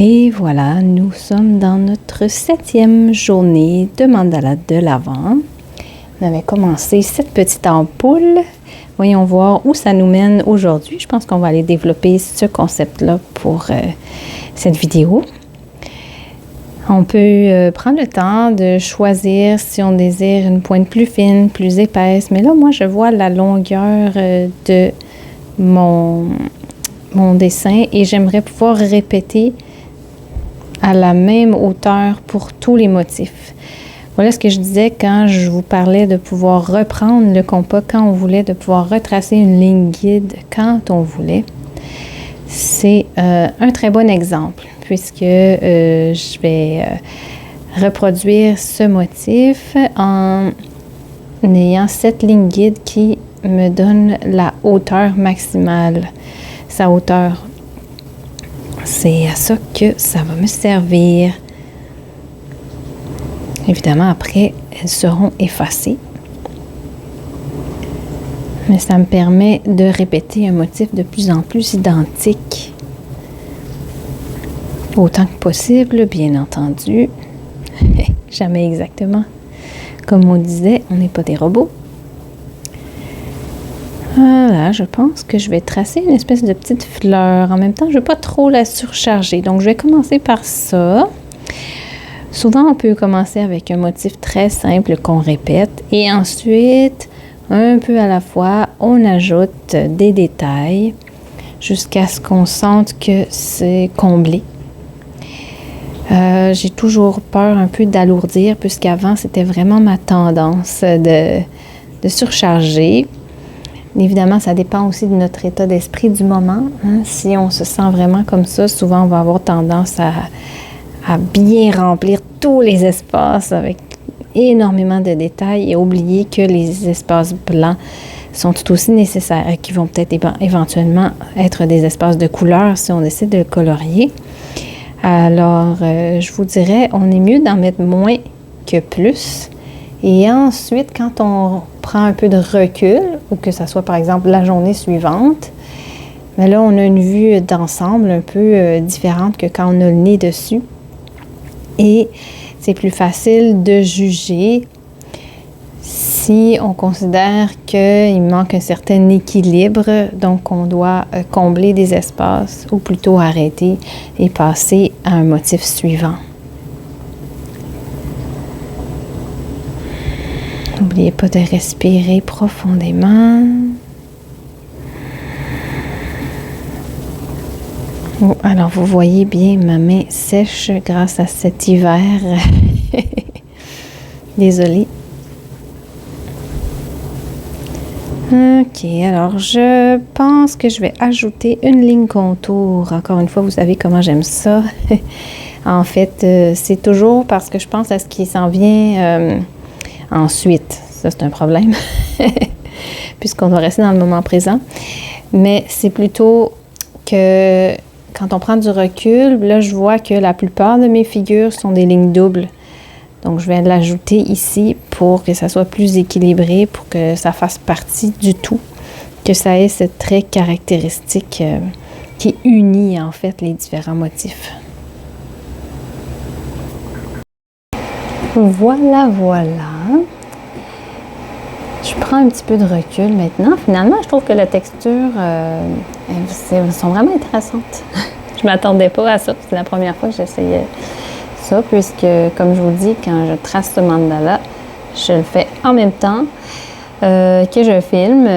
Et voilà, nous sommes dans notre 7e journée de mandala de l'Avent. On avait commencé cette petite ampoule. Voyons voir où ça nous mène aujourd'hui. Je pense qu'on va aller développer ce concept-là pour cette vidéo. On peut prendre le temps de choisir si on désire une pointe plus fine, plus épaisse. Mais là, moi, je vois la longueur de mon dessin et j'aimerais pouvoir répéter à la même hauteur pour tous les motifs. Voilà ce que je disais quand je vous parlais de pouvoir reprendre le compas quand on voulait, de pouvoir retracer une ligne guide quand on voulait. C'est un très bon exemple puisque je vais reproduire ce motif en ayant cette ligne guide qui me donne la hauteur maximale, sa hauteur. C'est à ça que ça va me servir. Évidemment, après, elles seront effacées. Mais ça me permet de répéter un motif de plus en plus identique. Autant que possible, bien entendu. Jamais exactement. Comme on disait, on n'est pas des robots. Voilà, je pense que je vais tracer une espèce de petite fleur. En même temps, je ne veux pas trop la surcharger. Donc, je vais commencer par ça. Souvent, on peut commencer avec un motif très simple qu'on répète. Et ensuite, un peu à la fois, on ajoute des détails jusqu'à ce qu'on sente que c'est comblé. J'ai toujours peur un peu d'alourdir, puisqu'avant, c'était vraiment ma tendance de surcharger. Évidemment, ça dépend aussi de notre état d'esprit du moment. Hein. Si on se sent vraiment comme ça, souvent on va avoir tendance à bien remplir tous les espaces avec énormément de détails et oublier que les espaces blancs sont tout aussi nécessaires et qui vont peut-être éventuellement être des espaces de couleur si on décide de colorier. Alors, je vous dirais, on est mieux d'en mettre moins que plus. Et ensuite, quand on prend un peu de recul, ou que ce soit par exemple la journée suivante, mais là, on a une vue d'ensemble un peu différente que quand on a le nez dessus. Et c'est plus facile de juger si on considère qu'il manque un certain équilibre, donc on doit combler des espaces ou plutôt arrêter et passer à un motif suivant. N'oubliez pas de respirer profondément. Oh, alors, vous voyez bien ma main sèche grâce à cet hiver. Désolée. Ok, alors je pense que je vais ajouter une ligne contour. Encore une fois, vous savez comment j'aime ça. En fait, c'est toujours parce que je pense à ce qui s'en vient ensuite. Ça, c'est un problème, puisqu'on doit rester dans le moment présent. Mais c'est plutôt que quand on prend du recul, là, je vois que la plupart de mes figures sont des lignes doubles. Donc, je vais l'ajouter ici pour que ça soit plus équilibré, pour que ça fasse partie du tout, que ça ait ce trait caractéristique qui unit, en fait, les différents motifs. Voilà, voilà. Je prends un petit peu de recul maintenant. Finalement, je trouve que la texture, elles sont vraiment intéressantes. Je ne m'attendais pas à ça. C'est la première fois que j'essayais ça, puisque, comme je vous dis, quand je trace ce mandala, je le fais en même temps que je filme.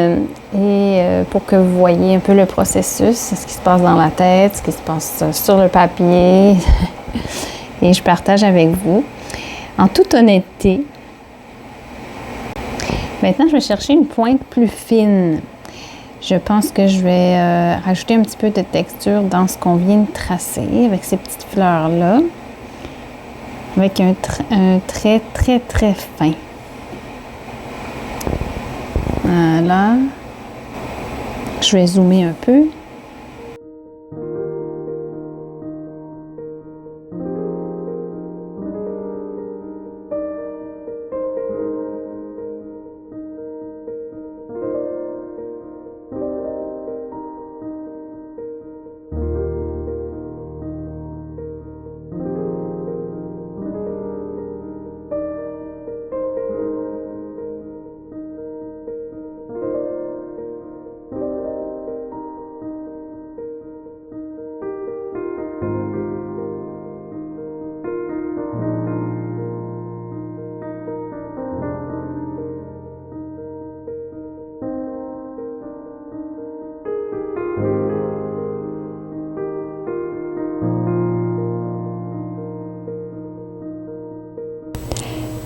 Et pour que vous voyez un peu le processus, ce qui se passe dans ma tête, ce qui se passe sur le papier. Et je partage avec vous. En toute honnêteté, maintenant, je vais chercher une pointe plus fine. Je pense que je vais rajouter un petit peu de texture dans ce qu'on vient de tracer avec ces petites fleurs-là, avec un trait très, très fin. Voilà. Je vais zoomer un peu.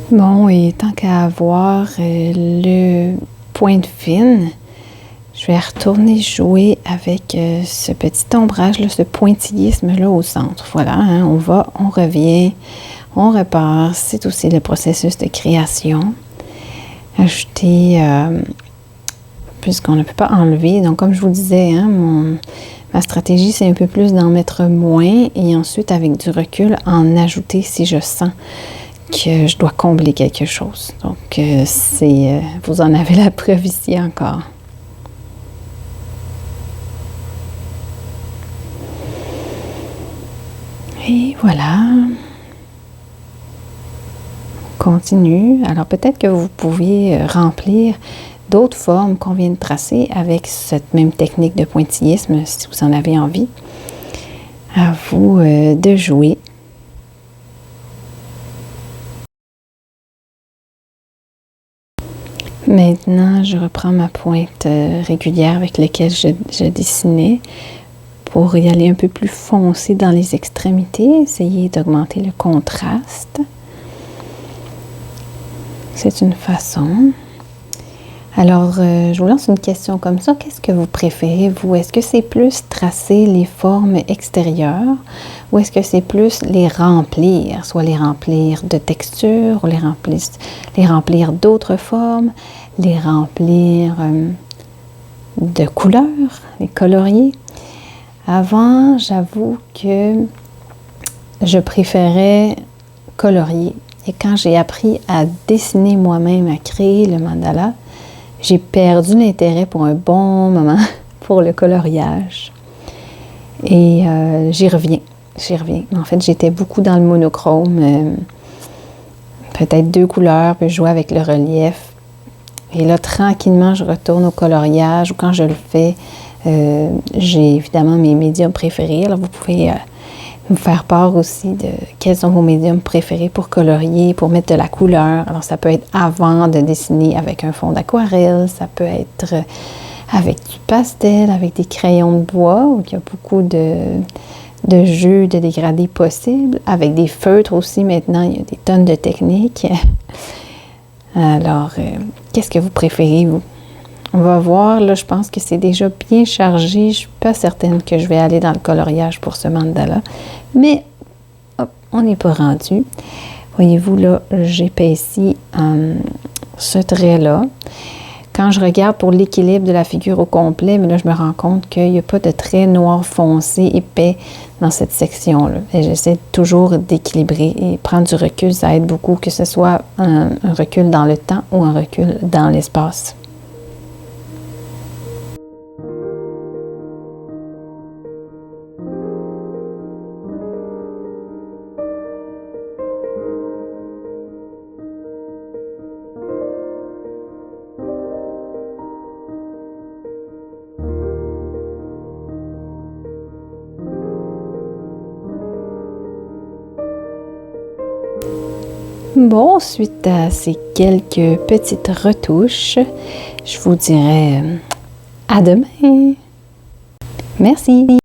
Bon, et tant qu'à avoir le pointe fine, je vais retourner jouer avec ce petit ombrage, là, ce pointillisme-là au centre. Voilà, hein, on va, on revient, on repart. C'est aussi le processus de création. Ajouter, puisqu'on ne peut pas enlever. Donc, comme je vous disais, hein, ma stratégie, c'est un peu plus d'en mettre moins et ensuite, avec du recul, en ajouter si je sens que je dois combler quelque chose. Donc, vous en avez la preuve ici encore. Et voilà. On continue. Alors peut-être que vous pouviez remplir d'autres formes qu'on vient de tracer avec cette même technique de pointillisme, si vous en avez envie. À vous de jouer. Maintenant, je reprends ma pointe régulière avec laquelle je dessinais. Pour y aller un peu plus foncé dans les extrémités, essayez d'augmenter le contraste. C'est une façon. Alors, je vous lance une question comme ça. Qu'est-ce que vous préférez, vous? Est-ce que c'est plus tracer les formes extérieures ou est-ce que c'est plus les remplir? Soit les remplir de texture ou les remplir d'autres formes, les remplir de couleurs, les colorier. Avant, j'avoue que je préférais colorier. Et quand j'ai appris à dessiner moi-même, à créer le mandala, j'ai perdu l'intérêt pour un bon moment pour le coloriage. Et j'y reviens. En fait, j'étais beaucoup dans le monochrome, peut-être 2 couleurs, puis je jouais avec le relief. Et là, tranquillement, je retourne au coloriage, ou quand je le fais, j'ai évidemment mes médiums préférés. Alors, vous pouvez me faire part aussi de quels sont vos médiums préférés pour colorier, pour mettre de la couleur. Alors, ça peut être avant de dessiner avec un fond d'aquarelle, ça peut être avec du pastel, avec des crayons de bois, où il y a beaucoup de jeux de dégradés possibles, avec des feutres aussi. Maintenant, il y a des tonnes de techniques. Alors, qu'est-ce que vous préférez, vous? On va voir, là, je pense que c'est déjà bien chargé. Je ne suis pas certaine que je vais aller dans le coloriage pour ce mandala. Mais, hop, on n'est pas rendu. Voyez-vous, là, j'épaissis ce trait-là. Quand je regarde pour l'équilibre de la figure au complet, mais là, je me rends compte qu'il n'y a pas de trait noir foncé, épais dans cette section-là. Et j'essaie toujours d'équilibrer et prendre du recul, ça aide beaucoup, que ce soit un recul dans le temps ou un recul dans l'espace. Bon, suite à ces quelques petites retouches, je vous dirais à demain. Merci.